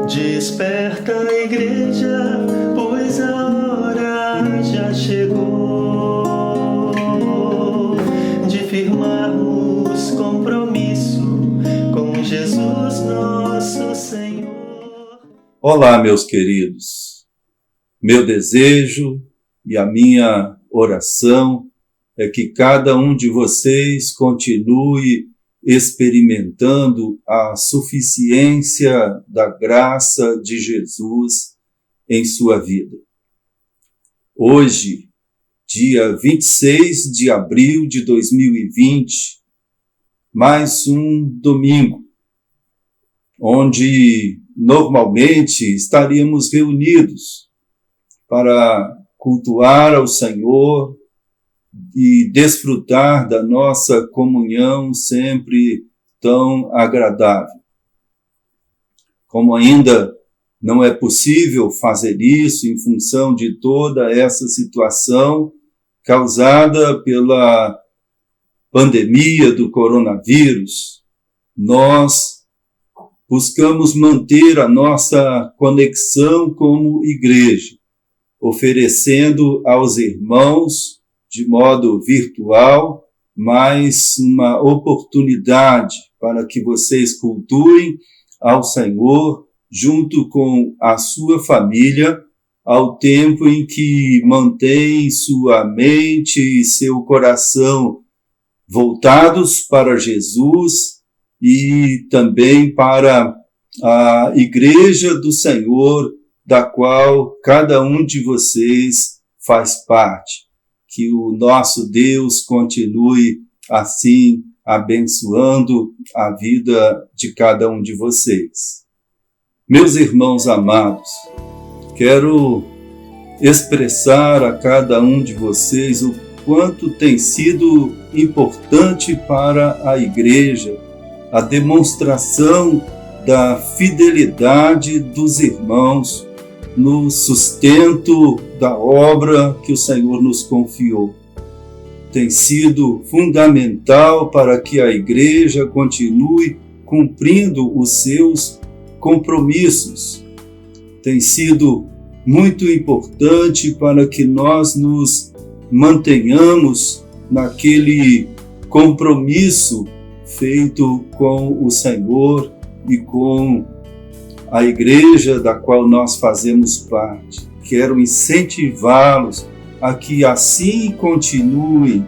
Desperta, igreja, pois a hora já chegou de firmarmos compromisso com Jesus nosso Senhor. Olá, meus queridos. Meu desejo e a minha oração é que cada um de vocês continue experimentando a suficiência da graça de Jesus em sua vida. Hoje, dia 26 de abril de 2020, mais um domingo, onde normalmente estaríamos reunidos para cultuar ao Senhor e desfrutar da nossa comunhão sempre tão agradável. Como ainda não é possível fazer isso em função de toda essa situação causada pela pandemia do coronavírus, nós buscamos manter a nossa conexão como igreja, oferecendo aos irmãos de modo virtual, mais uma oportunidade para que vocês cultuem ao Senhor junto com a sua família, ao tempo em que mantém sua mente e seu coração voltados para Jesus e também para a Igreja do Senhor, da qual cada um de vocês faz parte. Que o nosso Deus continue assim abençoando a vida de cada um de vocês. Meus irmãos amados, quero expressar a cada um de vocês o quanto tem sido importante para a igreja a demonstração da fidelidade dos irmãos no sustento da obra que o Senhor nos confiou. Tem sido fundamental para que a igreja continue cumprindo os seus compromissos. Tem sido muito importante para que nós nos mantenhamos naquele compromisso feito com o Senhor e com a igreja da qual nós fazemos parte. Quero incentivá-los a que assim continuem.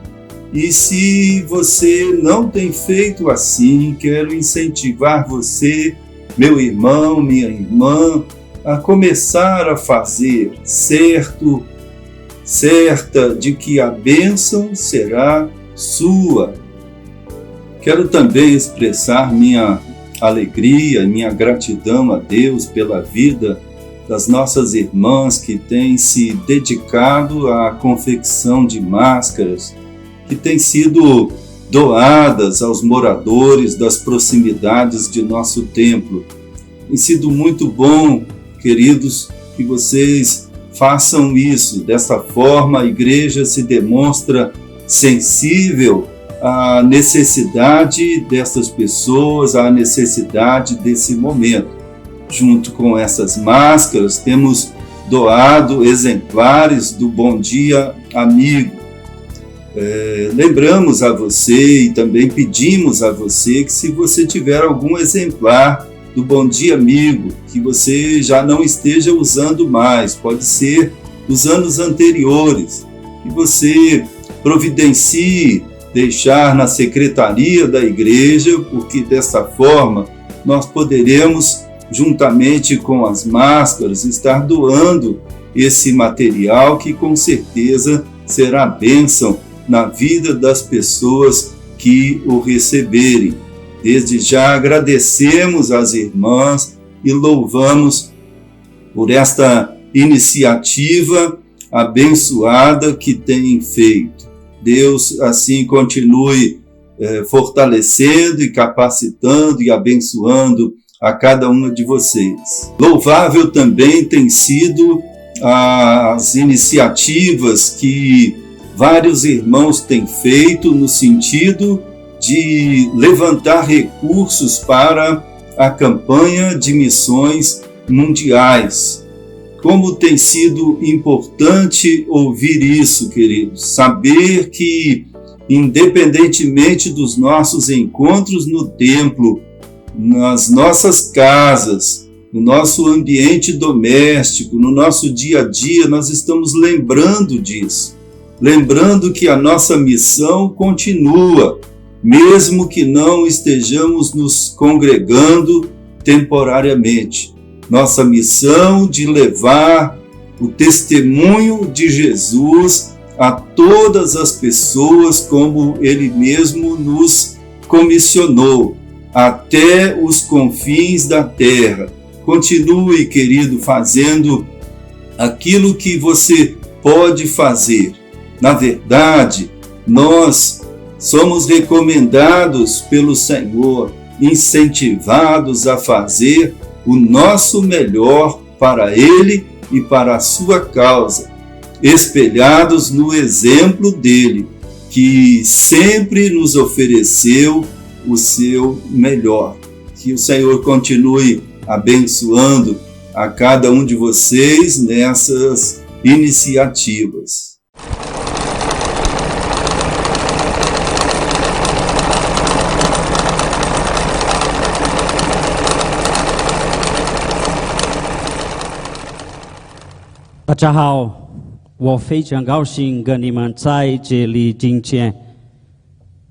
E se você não tem feito assim, quero incentivar você, meu irmão, minha irmã, a começar a fazer, certa de que a bênção será sua. Quero também expressar minha alegria, minha gratidão a Deus pela vida das nossas irmãs que têm se dedicado à confecção de máscaras, que têm sido doadas aos moradores das proximidades de nosso templo. Tem sido muito bom, queridos, que vocês façam isso. Dessa forma, a igreja se demonstra sensível a necessidade dessas pessoas, a necessidade desse momento. Junto com essas máscaras, temos doado exemplares do Bom Dia Amigo. Lembramos a você e também pedimos a você que, se você tiver algum exemplar do Bom Dia Amigo, que você já não esteja usando mais, pode ser dos anos anteriores, que você providencie deixar na secretaria da igreja, porque dessa forma nós poderemos, juntamente com as máscaras, estar doando esse material que com certeza será bênção na vida das pessoas que o receberem. Desde já agradecemos às irmãs e louvamos por esta iniciativa abençoada que têm feito. Deus assim continue fortalecendo e capacitando e abençoando a cada uma de vocês. Louvável também tem sido as iniciativas que vários irmãos têm feito no sentido de levantar recursos para a campanha de missões mundiais. Como tem sido importante ouvir isso, queridos, saber que, independentemente dos nossos encontros no templo, nas nossas casas, no nosso ambiente doméstico, no nosso dia a dia, nós estamos lembrando disso, lembrando que a nossa missão continua, mesmo que não estejamos nos congregando temporariamente. Nossa missão de levar o testemunho de Jesus a todas as pessoas, como Ele mesmo nos comissionou, até os confins da terra. Continue, querido, fazendo aquilo que você pode fazer. Na verdade, nós somos recomendados pelo Senhor, incentivados a fazer o nosso melhor para Ele e para a sua causa, espelhados no exemplo dele, que sempre nos ofereceu o seu melhor. Que o Senhor continue abençoando a cada um de vocês nessas iniciativas.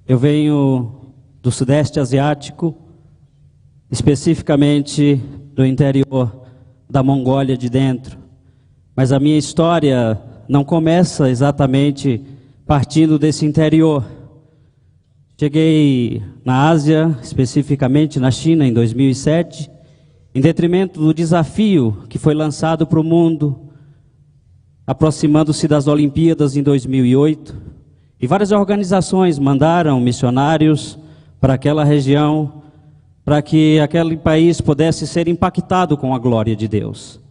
Eu venho do Sudeste Asiático, especificamente do interior da Mongólia de dentro. Mas a minha história não começa exatamente partindo desse interior. Cheguei na Ásia, especificamente na China, em 2007, em detrimento do desafio que foi lançado para o mundo, aproximando-se das Olimpíadas em 2008, e várias organizações mandaram missionários para aquela região, para que aquele país pudesse ser impactado com a glória de Deus.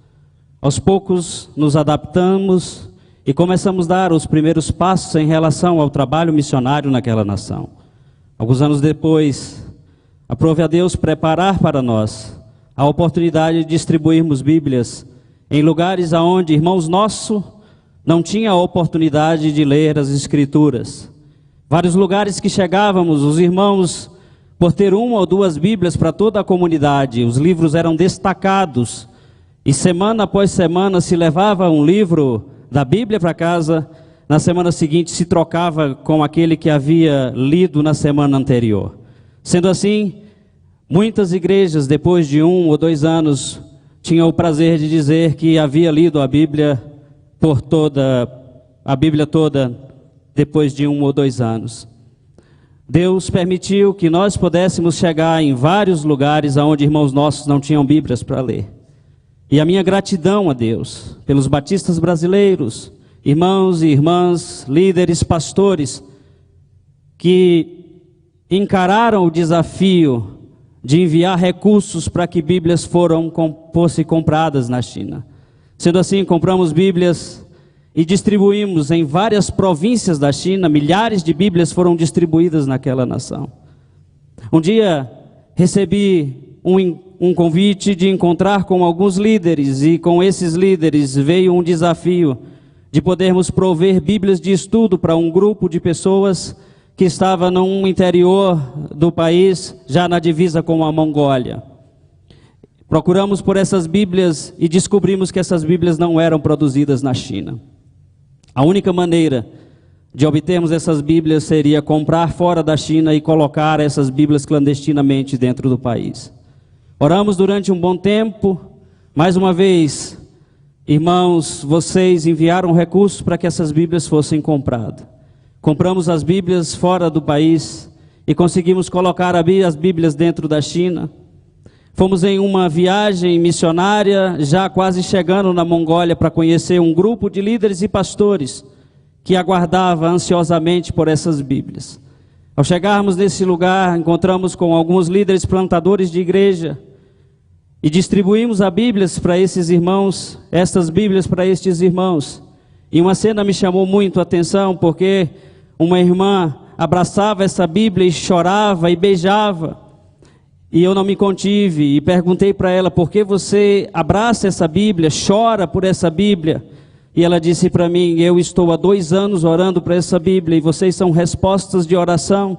Aos poucos nos adaptamos e começamos a dar os primeiros passos em relação ao trabalho missionário naquela nação. Alguns anos depois, aprove a Deus preparar para nós a oportunidade de distribuirmos Bíblias em lugares onde irmãos nossos não tinham a oportunidade de ler as Escrituras. Vários lugares que chegávamos, os irmãos, por ter uma ou duas Bíblias para toda a comunidade, os livros eram destacados, e semana após semana se levava um livro da Bíblia para casa, na semana seguinte se trocava com aquele que havia lido na semana anterior. Sendo assim, muitas igrejas, depois de 1 ou 2 anos, tinham o prazer de dizer que havia lido a Bíblia toda, depois de 1 ou 2 anos. Deus permitiu que nós pudéssemos chegar em vários lugares onde irmãos nossos não tinham Bíblias para ler. E a minha gratidão a Deus, pelos batistas brasileiros, irmãos e irmãs, líderes, pastores, que encararam o desafio de enviar recursos para que Bíblias fossem compradas na China. Sendo assim, compramos Bíblias e distribuímos em várias províncias da China. Milhares de Bíblias foram distribuídas naquela nação. Um dia recebi um convite de encontrar com alguns líderes, e com esses líderes veio um desafio de podermos prover Bíblias de estudo para um grupo de pessoas que estava no interior do país, já na divisa com a Mongólia. Procuramos por essas Bíblias e descobrimos que essas Bíblias não eram produzidas na China. A única maneira de obtermos essas Bíblias seria comprar fora da China e colocar essas Bíblias clandestinamente dentro do país. Oramos durante um bom tempo. Mais uma vez, irmãos, vocês enviaram recursos para que essas Bíblias fossem compradas. Compramos as Bíblias fora do país e conseguimos colocar as Bíblias dentro da China. Fomos em uma viagem missionária, já quase chegando na Mongólia, para conhecer um grupo de líderes e pastores que aguardava ansiosamente por essas Bíblias. Ao chegarmos nesse lugar, encontramos com alguns líderes plantadores de igreja e distribuímos as Bíblias para esses irmãos, estas Bíblias para estes irmãos. E uma cena me chamou muito a atenção, porque uma irmã abraçava essa Bíblia e chorava e beijava. E eu não me contive e perguntei para ela: por que você abraça essa Bíblia, chora por essa Bíblia? E ela disse para mim: eu estou há 2 anos orando para essa Bíblia e vocês são respostas de oração.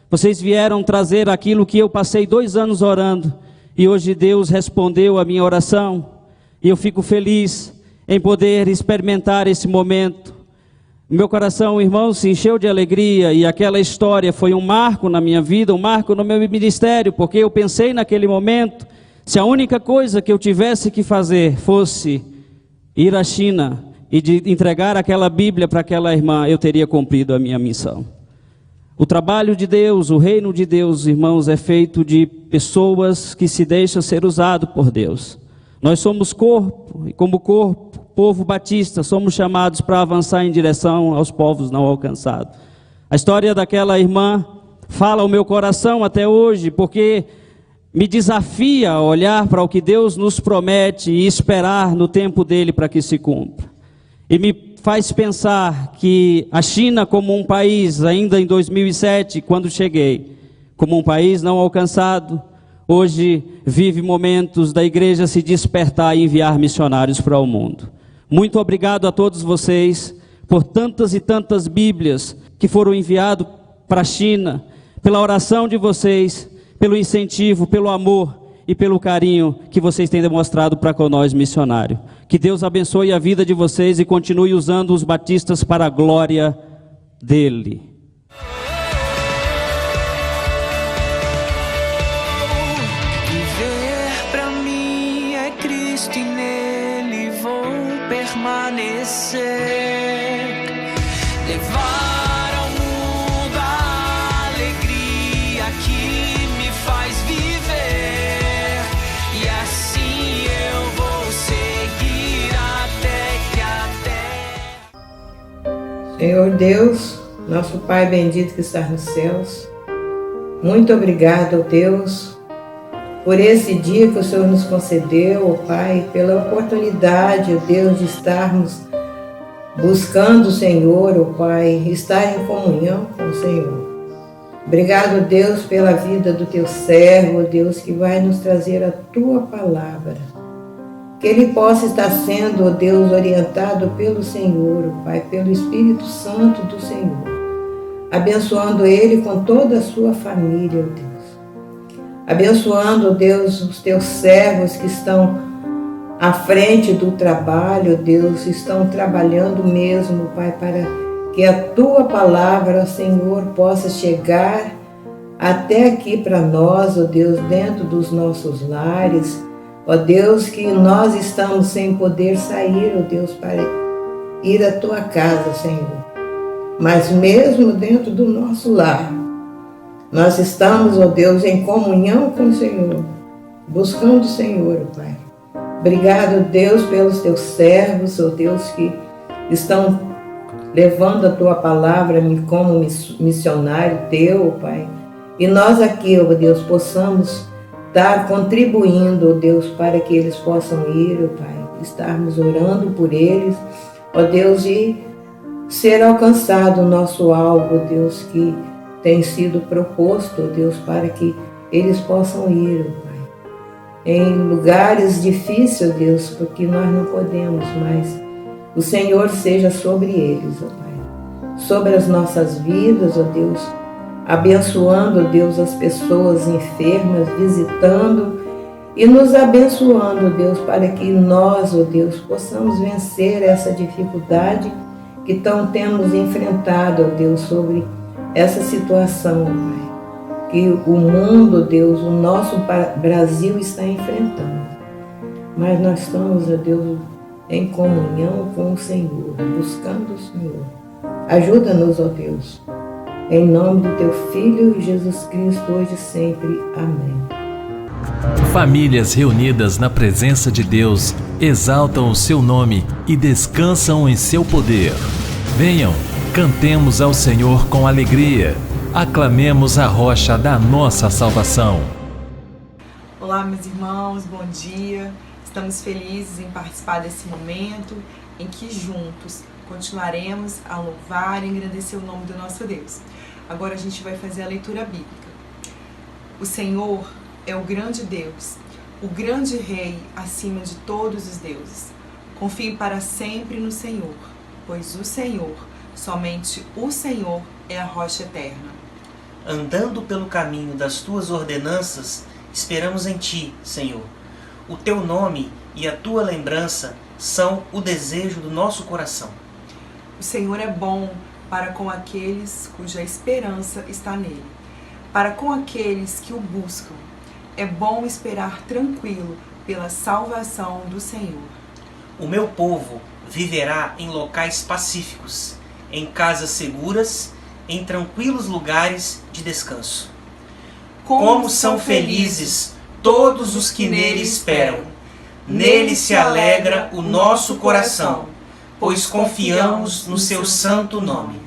Vocês vieram trazer aquilo que eu passei 2 anos orando e hoje Deus respondeu a minha oração. E eu fico feliz em poder experimentar esse momento. Meu coração, irmão, se encheu de alegria e aquela história foi um marco na minha vida, um marco no meu ministério, porque eu pensei naquele momento, se a única coisa que eu tivesse que fazer fosse ir à China e de entregar aquela Bíblia para aquela irmã, eu teria cumprido a minha missão. O trabalho de Deus, o reino de Deus, irmãos, é feito de pessoas que se deixam ser usado por Deus. Nós somos corpo, e como corpo, povo batista, somos chamados para avançar em direção aos povos não alcançados. A história daquela irmã fala ao meu coração até hoje, porque me desafia a olhar para o que Deus nos promete e esperar no tempo dele para que se cumpra. E me faz pensar que a China, como um país, ainda em 2007, quando cheguei, como um país não alcançado, hoje vive momentos da igreja se despertar e enviar missionários para o mundo. Muito obrigado a todos vocês por tantas e tantas Bíblias que foram enviadas para a China, pela oração de vocês, pelo incentivo, pelo amor e pelo carinho que vocês têm demonstrado para com nós missionários. Que Deus abençoe a vida de vocês e continue usando os batistas para a glória dele. Viver pra mim é Cristo e nele vou permanecer. Levar ao mundo a alegria que me faz viver. E assim eu vou seguir até que a terra. Senhor Deus, nosso Pai bendito que está nos céus, muito obrigado, Deus, por esse dia que o Senhor nos concedeu, ó Pai, pela oportunidade, ó Deus, de estarmos buscando o Senhor, ó Pai, estar em comunhão com o Senhor. Obrigado, Deus, pela vida do Teu servo, ó Deus, que vai nos trazer a Tua palavra. Que ele possa estar sendo, ó Deus, orientado pelo Senhor, ó Pai, pelo Espírito Santo do Senhor, abençoando ele com toda a sua família, ó Deus. Abençoando, Deus, os Teus servos que estão à frente do trabalho, Deus, estão trabalhando mesmo, Pai, para que a Tua palavra, Senhor, possa chegar até aqui para nós, ó Deus, dentro dos nossos lares, ó Deus, que nós estamos sem poder sair, ó Deus, para ir à Tua casa, Senhor. Mas mesmo dentro do nosso lar, nós estamos, ó Deus, em comunhão com o Senhor, buscando o Senhor, ó Pai. Obrigado, Deus, pelos Teus servos, ó Deus, que estão levando a Tua palavra como missionário Teu, ó Pai. E nós aqui, ó Deus, possamos estar contribuindo, ó Deus, para que eles possam ir, ó Pai. Estarmos orando por eles, ó Deus, e ser alcançado o nosso alvo, ó Deus, que tem sido proposto, ó Deus, para que eles possam ir, ó Pai, em lugares difíceis, ó Deus, porque nós não podemos, mas o Senhor seja sobre eles, ó Pai, sobre as nossas vidas, ó Deus, abençoando, ó Deus, as pessoas enfermas, visitando e nos abençoando, ó Deus, para que nós, ó Deus, possamos vencer essa dificuldade que temos enfrentado, ó Deus, sobre essa situação, Pai, que o mundo, Deus, o nosso Brasil está enfrentando. Mas nós estamos, ó Deus, em comunhão com o Senhor, buscando o Senhor. Ajuda-nos, ó Deus, em nome do Teu Filho, Jesus Cristo, hoje e sempre. Amém. Famílias reunidas na presença de Deus exaltam o Seu nome e descansam em Seu poder. Venham, cantemos ao Senhor com alegria. Aclamemos a rocha da nossa salvação. Olá, meus irmãos, bom dia. Estamos felizes em participar desse momento em que juntos continuaremos a louvar e agradecer o nome do nosso Deus. Agora a gente vai fazer a leitura bíblica. O Senhor é o grande Deus, o grande Rei acima de todos os deuses. Confie para sempre no Senhor, pois o Senhor, somente o Senhor, é a rocha eterna. Andando pelo caminho das tuas ordenanças, esperamos em ti, Senhor. O teu nome e a tua lembrança são o desejo do nosso coração. O Senhor é bom para com aqueles cuja esperança está nele, para com aqueles que o buscam. É bom esperar tranquilo pela salvação do Senhor. O meu povo viverá em locais pacíficos, em casas seguras, em tranquilos lugares de descanso. Como são felizes todos os que nele esperam. Nele se alegra o nosso coração, pois confiamos no seu santo nome.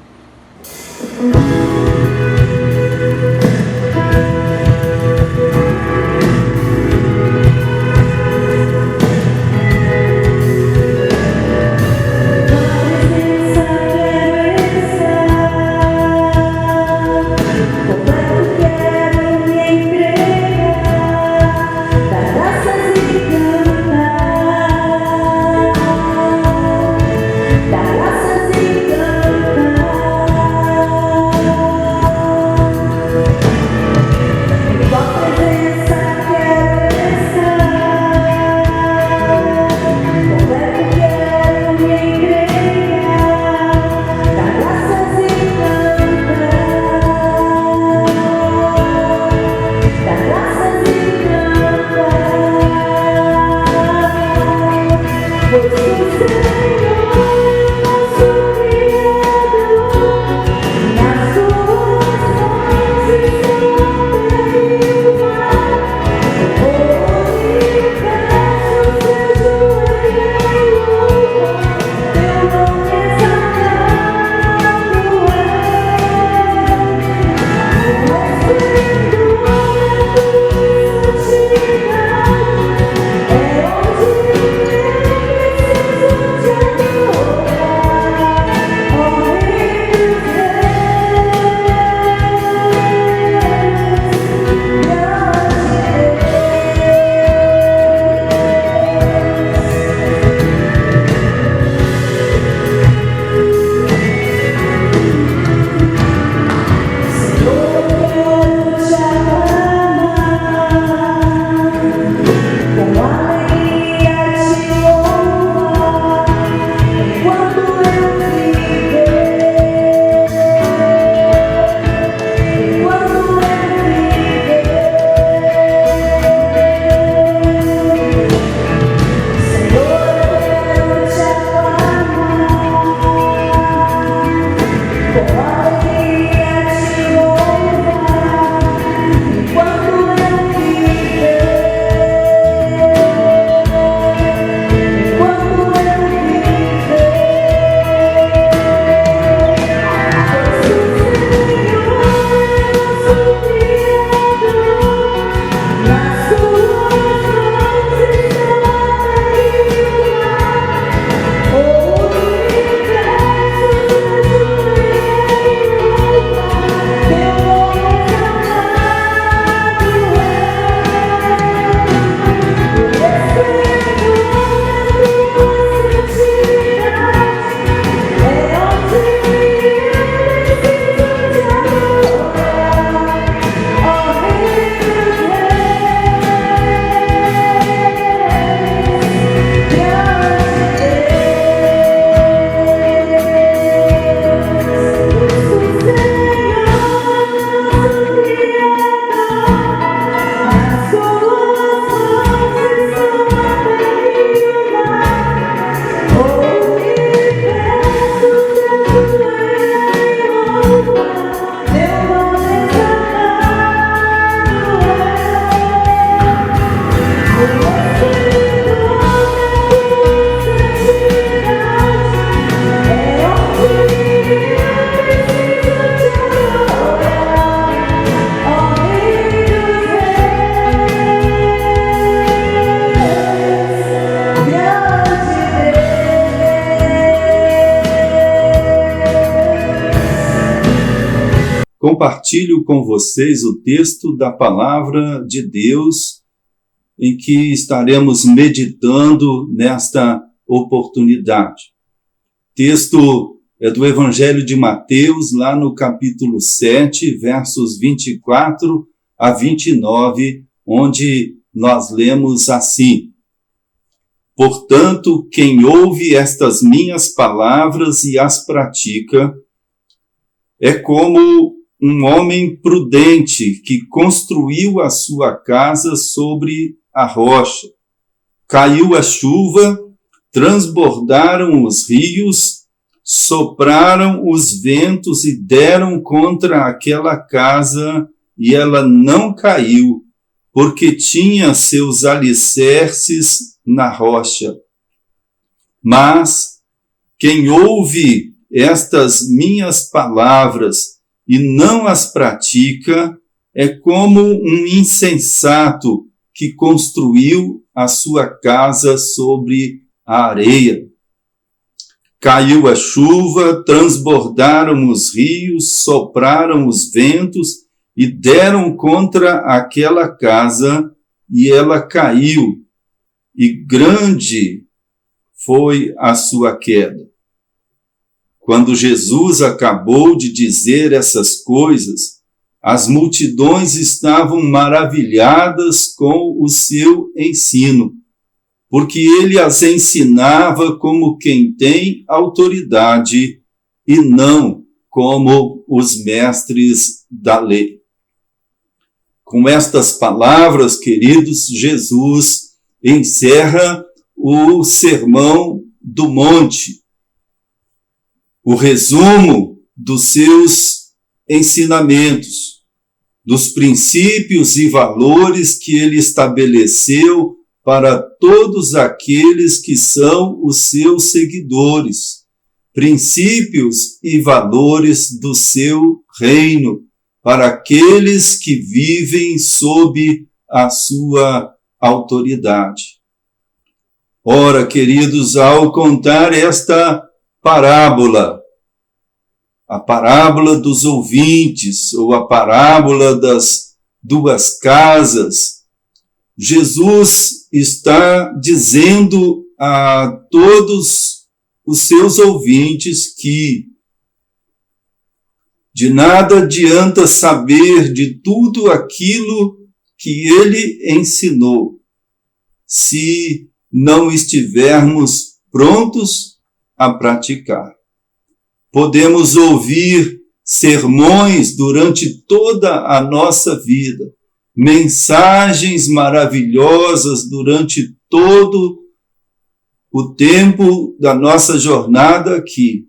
compartilho com vocês o texto da Palavra de Deus em que estaremos meditando nesta oportunidade. O texto é do Evangelho de Mateus, lá no capítulo 7, versos 24 a 29, onde nós lemos assim: Portanto, quem ouve estas minhas palavras e as pratica, é como um homem prudente que construiu a sua casa sobre a rocha. Caiu a chuva, transbordaram os rios, sopraram os ventos e deram contra aquela casa, e ela não caiu, porque tinha seus alicerces na rocha. Mas quem ouve estas minhas palavras e não as pratica, é como um insensato que construiu a sua casa sobre a areia. Caiu a chuva, transbordaram os rios, sopraram os ventos e deram contra aquela casa, e ela caiu, e grande foi a sua queda. Quando Jesus acabou de dizer essas coisas, as multidões estavam maravilhadas com o seu ensino, porque ele as ensinava como quem tem autoridade e não como os mestres da lei. Com estas palavras, queridos, Jesus encerra o Sermão do Monte, o resumo dos seus ensinamentos, dos princípios e valores que ele estabeleceu para todos aqueles que são os seus seguidores, princípios e valores do seu reino, para aqueles que vivem sob a sua autoridade. Ora, queridos, ao contar esta parábola, a parábola dos ouvintes, ou a parábola das duas casas, Jesus está dizendo a todos os seus ouvintes que de nada adianta saber de tudo aquilo que ele ensinou, se não estivermos prontos a praticar. Podemos ouvir sermões durante toda a nossa vida, mensagens maravilhosas durante todo o tempo da nossa jornada aqui.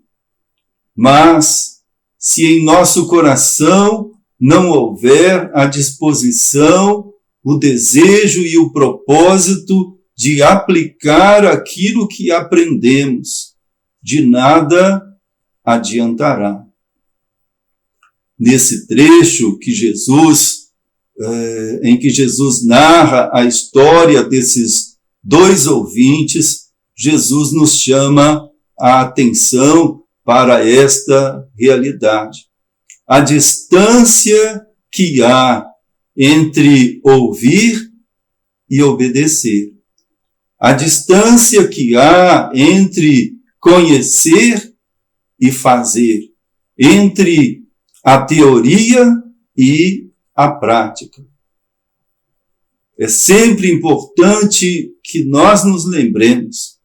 Mas, se em nosso coração não houver a disposição, o desejo e o propósito de aplicar aquilo que aprendemos, de nada adiantará. Nesse trecho que em que Jesus narra a história desses dois ouvintes, Jesus nos chama a atenção para esta realidade. A distância que há entre ouvir e obedecer. A distância que há entre conhecer e fazer, entre a teoria e a prática. É sempre importante que nós nos lembremos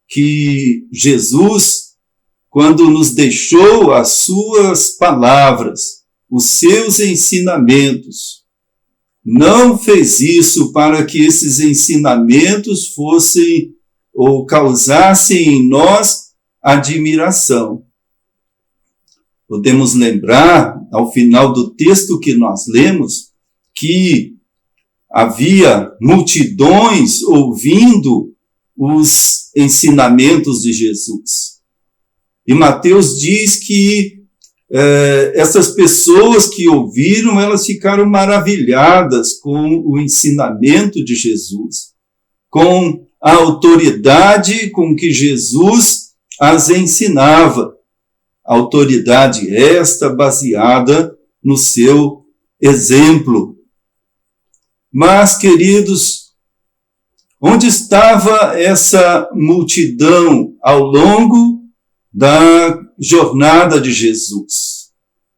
que Jesus, quando nos deixou as suas palavras, os seus ensinamentos, não fez isso para que esses ensinamentos fossem ou causassem em nós admiração. Podemos lembrar, ao final do texto que nós lemos, que havia multidões ouvindo os ensinamentos de Jesus. E Mateus diz que essas pessoas que ouviram, elas ficaram maravilhadas com o ensinamento de Jesus, com a autoridade com que Jesus as ensinava. Autoridade esta baseada no seu exemplo. Mas, queridos, onde estava essa multidão ao longo da jornada de Jesus?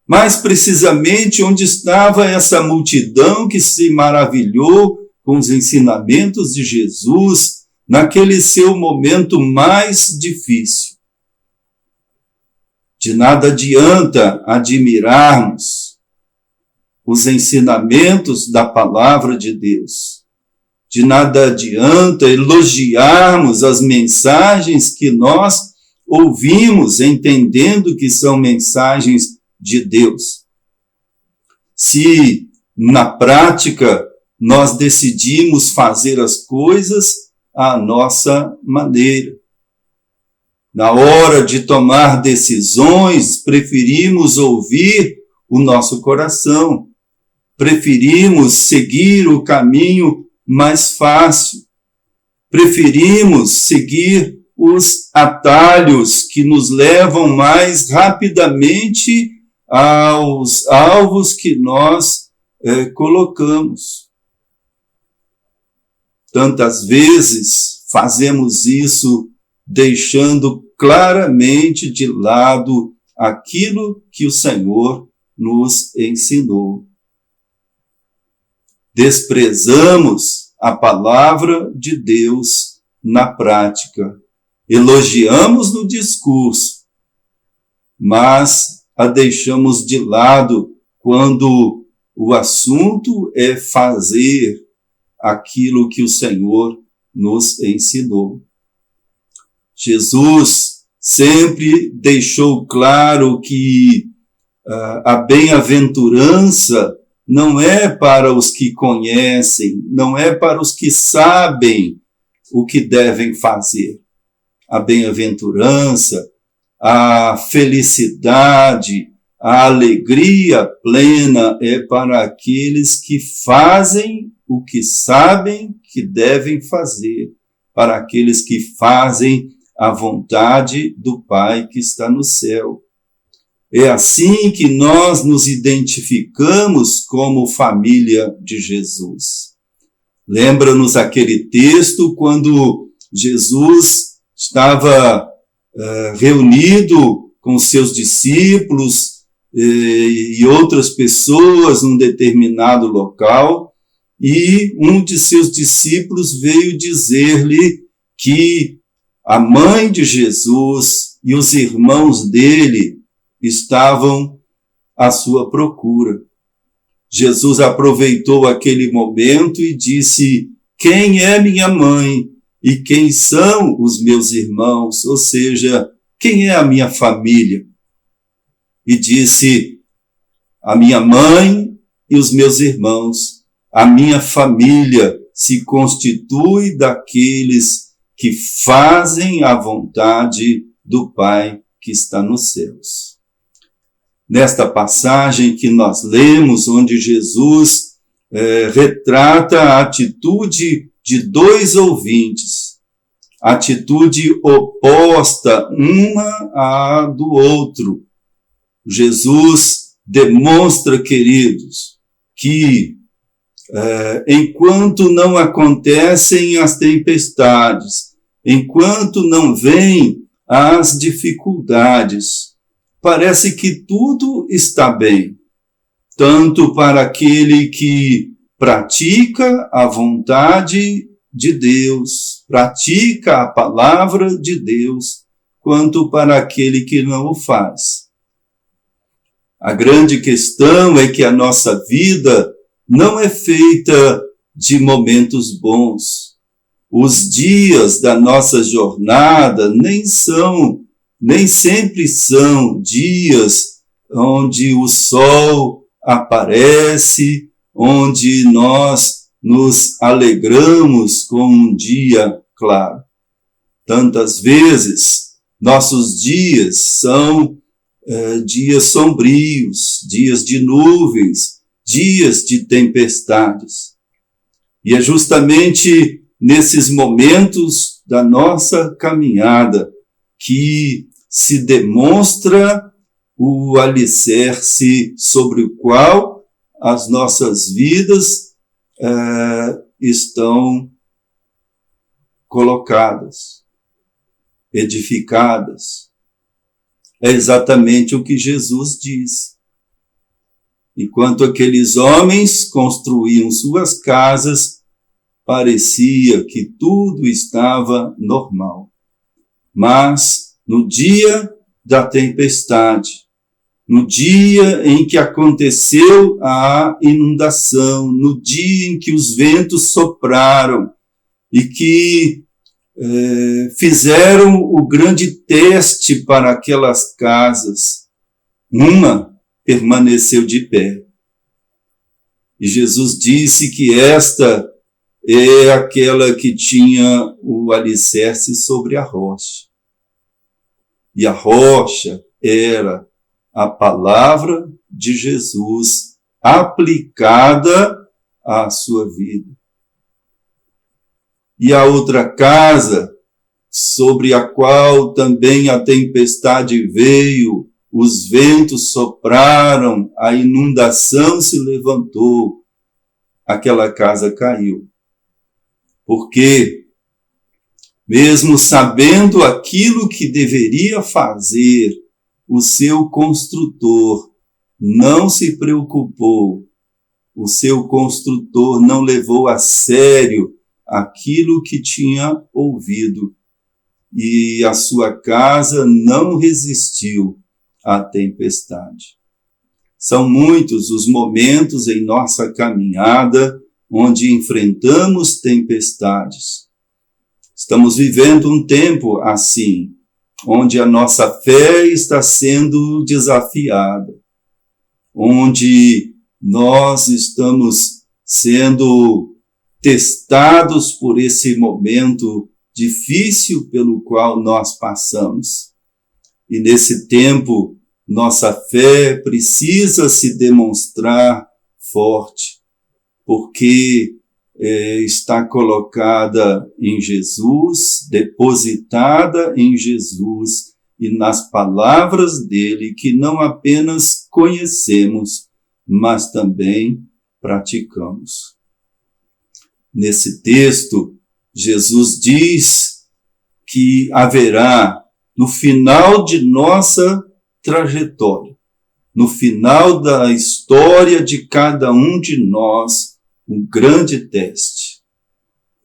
Mais precisamente, onde estava essa multidão que se maravilhou com os ensinamentos de Jesus naquele seu momento mais difícil? De nada adianta admirarmos os ensinamentos da palavra de Deus. De nada adianta elogiarmos as mensagens que nós ouvimos, entendendo que são mensagens de Deus, se na prática nós decidimos fazer as coisas à nossa maneira. Na hora de tomar decisões, preferimos ouvir o nosso coração, preferimos seguir o caminho mais fácil, preferimos seguir os atalhos que nos levam mais rapidamente aos alvos que nós colocamos. Tantas vezes fazemos isso deixando claramente de lado aquilo que o Senhor nos ensinou. Desprezamos a palavra de Deus na prática. Elogiamos no discurso, mas a deixamos de lado quando o assunto é fazer aquilo que o Senhor nos ensinou. Jesus sempre deixou claro que a bem-aventurança não é para os que conhecem, não é para os que sabem o que devem fazer. A bem-aventurança, a felicidade, a alegria plena é para aqueles que fazem o que sabem que devem fazer, para aqueles que fazem a vontade do Pai que está no céu. É assim que nós nos identificamos como família de Jesus. Lembra-nos aquele texto quando Jesus estava reunido com seus discípulos e outras pessoas num determinado local, e um de seus discípulos veio dizer-lhe que a mãe de Jesus e os irmãos dele estavam à sua procura. Jesus aproveitou aquele momento e disse: quem é minha mãe e quem são os meus irmãos? Ou seja, quem é a minha família? E disse: a minha mãe e os meus irmãos, a minha família se constitui daqueles que fazem a vontade do Pai que está nos céus. Nesta passagem que nós lemos, onde Jesus retrata a atitude de dois ouvintes, atitude oposta uma à do outro. Jesus demonstra, queridos, que enquanto não acontecem as tempestades, enquanto não vêm as dificuldades, parece que tudo está bem, tanto para aquele que pratica a vontade de Deus, pratica a palavra de Deus, quanto para aquele que não o faz. A grande questão é que a nossa vida não é feita de momentos bons. Os dias da nossa jornada nem sempre são dias onde o sol aparece, onde nós nos alegramos com um dia claro. Tantas vezes, nossos dias são dias sombrios, dias de nuvens, dias de tempestades. E é justamente nesses momentos da nossa caminhada que se demonstra o alicerce sobre o qual as nossas vidas estão colocadas, edificadas. É exatamente o que Jesus diz. Enquanto aqueles homens construíam suas casas, parecia que tudo estava normal. Mas, no dia da tempestade, no dia em que aconteceu a inundação, no dia em que os ventos sopraram e que fizeram o grande teste para aquelas casas, uma permaneceu de pé. E Jesus disse que esta é aquela que tinha o alicerce sobre a rocha. E a rocha era a palavra de Jesus aplicada à sua vida. E a outra casa, sobre a qual também a tempestade veio, os ventos sopraram, a inundação se levantou, aquela casa caiu. Porque, mesmo sabendo aquilo que deveria fazer, o seu construtor não se preocupou, o seu construtor não levou a sério aquilo que tinha ouvido, e a sua casa não resistiu à tempestade. São muitos os momentos em nossa caminhada onde enfrentamos tempestades. Estamos vivendo um tempo assim, onde a nossa fé está sendo desafiada, onde nós estamos sendo testados por esse momento difícil pelo qual nós passamos. E nesse tempo, nossa fé precisa se demonstrar forte, porque está colocada em Jesus, depositada em Jesus e nas palavras dele, que não apenas conhecemos, mas também praticamos. Nesse texto, Jesus diz que haverá, no final de nossa trajetória, no final da história de cada um de nós, um grande teste.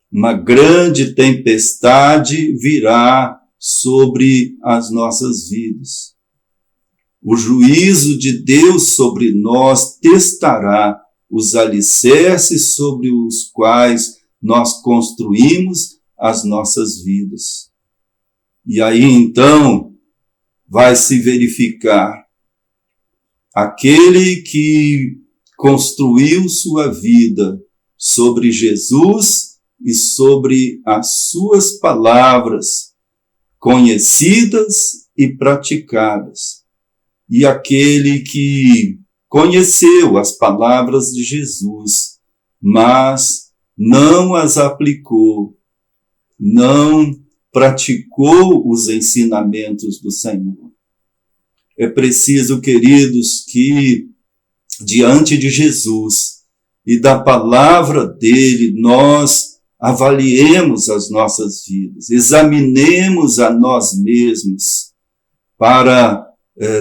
Uma grande tempestade virá sobre as nossas vidas. O juízo de Deus sobre nós testará os alicerces sobre os quais nós construímos as nossas vidas. E aí, então, vai se verificar aquele que construiu sua vida sobre Jesus e sobre as suas palavras, conhecidas e praticadas, e aquele que conheceu as palavras de Jesus, mas não as aplicou, não praticou os ensinamentos do Senhor. É preciso, queridos, que diante de Jesus e da palavra dele, nós avaliemos as nossas vidas, examinemos a nós mesmos para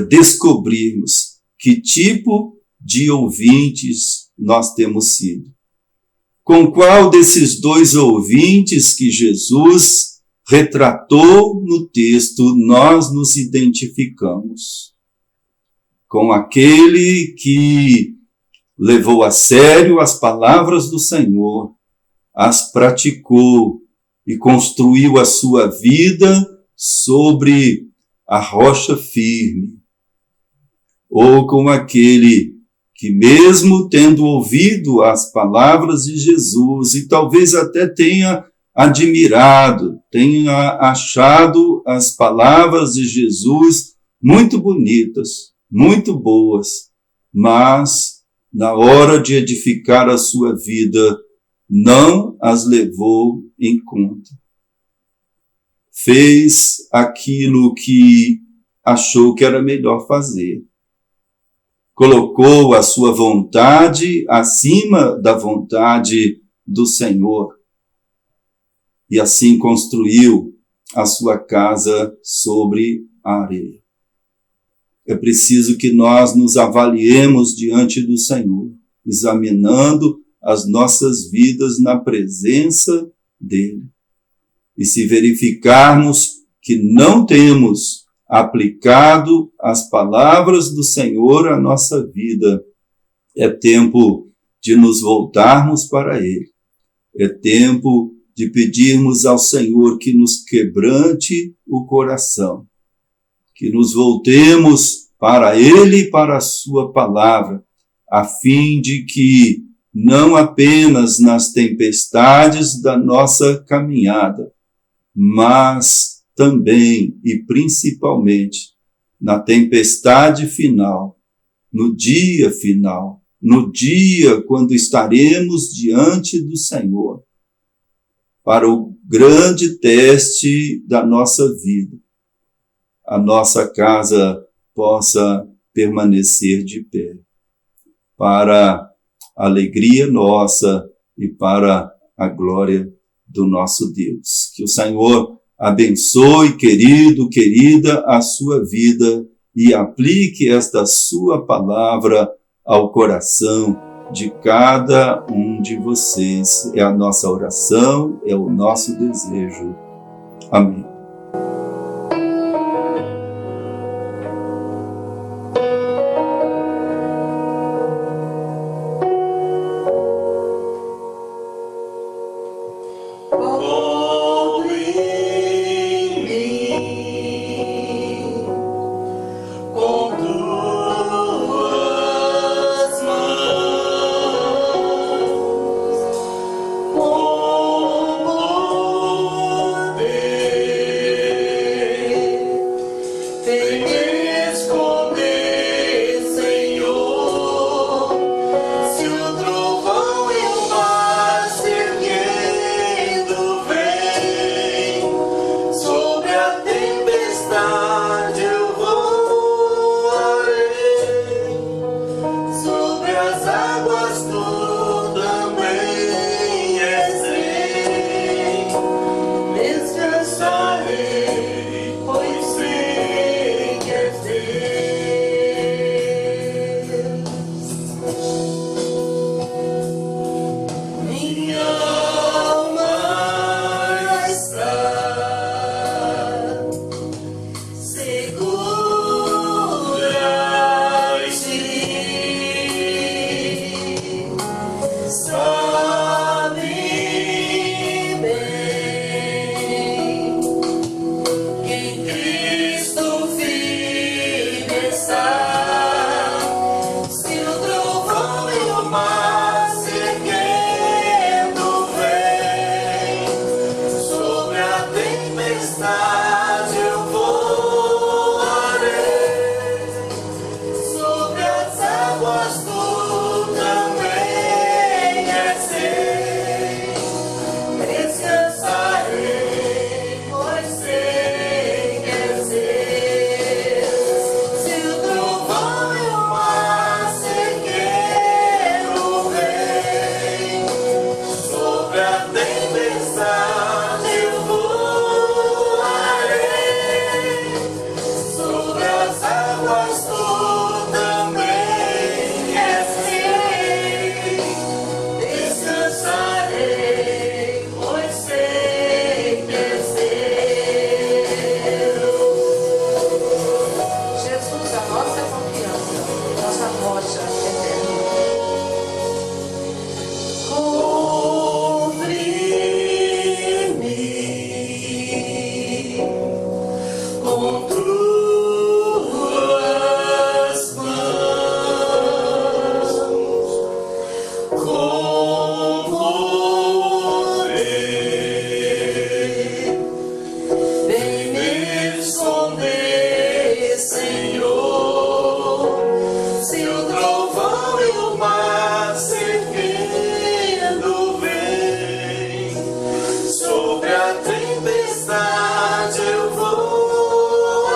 descobrirmos que tipo de ouvintes nós temos sido. Com qual desses dois ouvintes que Jesus retratou no texto nós nos identificamos? Com aquele que levou a sério as palavras do Senhor, as praticou e construiu a sua vida sobre a rocha firme, ou com aquele que, mesmo tendo ouvido as palavras de Jesus e talvez até tenha admirado, tenha achado as palavras de Jesus muito bonitas, muito boas, mas na hora de edificar a sua vida, não as levou em conta. Fez aquilo que achou que era melhor fazer. colocou a sua vontade acima da vontade do Senhor. E assim construiu a sua casa sobre a areia. É preciso que nós nos avaliemos diante do Senhor, examinando as nossas vidas na presença dele. E se verificarmos que não temos aplicado as palavras do Senhor à nossa vida, é tempo de nos voltarmos para ele. É tempo de pedirmos ao Senhor que nos quebrante o coração, que nos voltemos para ele e para a sua palavra, a fim de que não apenas nas tempestades da nossa caminhada, mas também e principalmente na tempestade final, no dia final, no dia quando estaremos diante do Senhor, para o grande teste da nossa vida, a nossa casa possa permanecer de pé, para a alegria nossa e para a glória do nosso Deus. Que o Senhor abençoe, querido, querida, a sua vida e aplique esta sua palavra ao coração de cada um de vocês. É a nossa oração, é o nosso desejo. Amém. Sobre a tempestade eu vou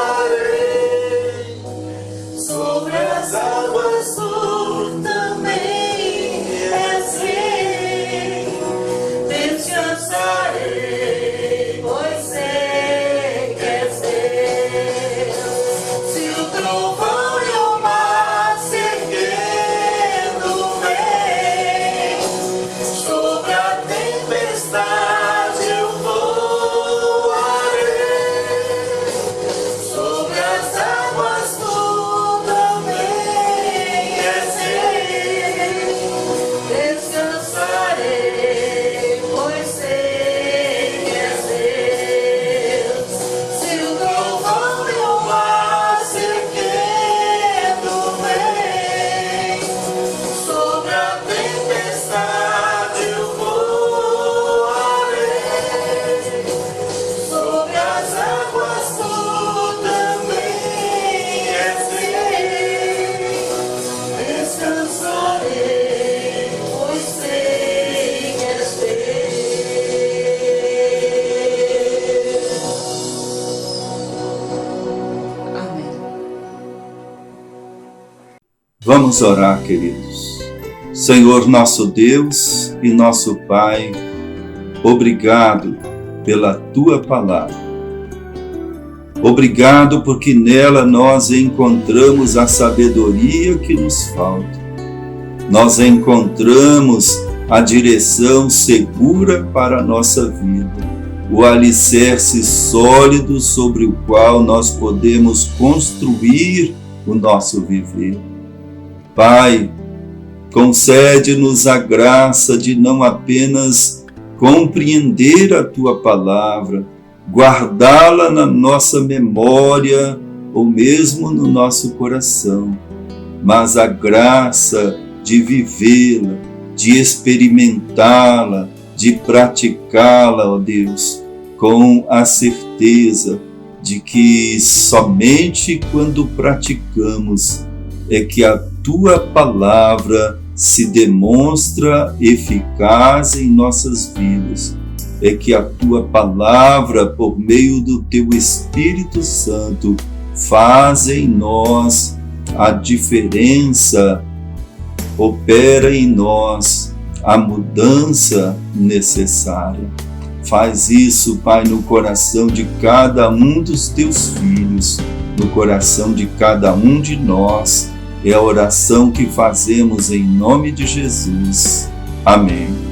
Vamos orar, queridos. Senhor nosso Deus e nosso Pai, obrigado pela Tua palavra. Obrigado porque nela nós encontramos a sabedoria que nos falta. Nós encontramos a direção segura para a nossa vida, o alicerce sólido sobre o qual nós podemos construir o nosso viver. Pai, concede-nos a graça de não apenas compreender a Tua palavra, guardá-la na nossa memória ou mesmo no nosso coração, mas a graça de vivê-la, de experimentá-la, de praticá-la, ó Deus, com a certeza de que somente quando praticamos é que a Tua palavra se demonstra eficaz em nossas vidas, é que a Tua palavra, por meio do Teu Espírito Santo, faz em nós a diferença, opera em nós a mudança necessária. Faz isso, Pai, no coração de cada um dos Teus filhos, no coração de cada um de nós. É a oração que fazemos em nome de Jesus. Amém.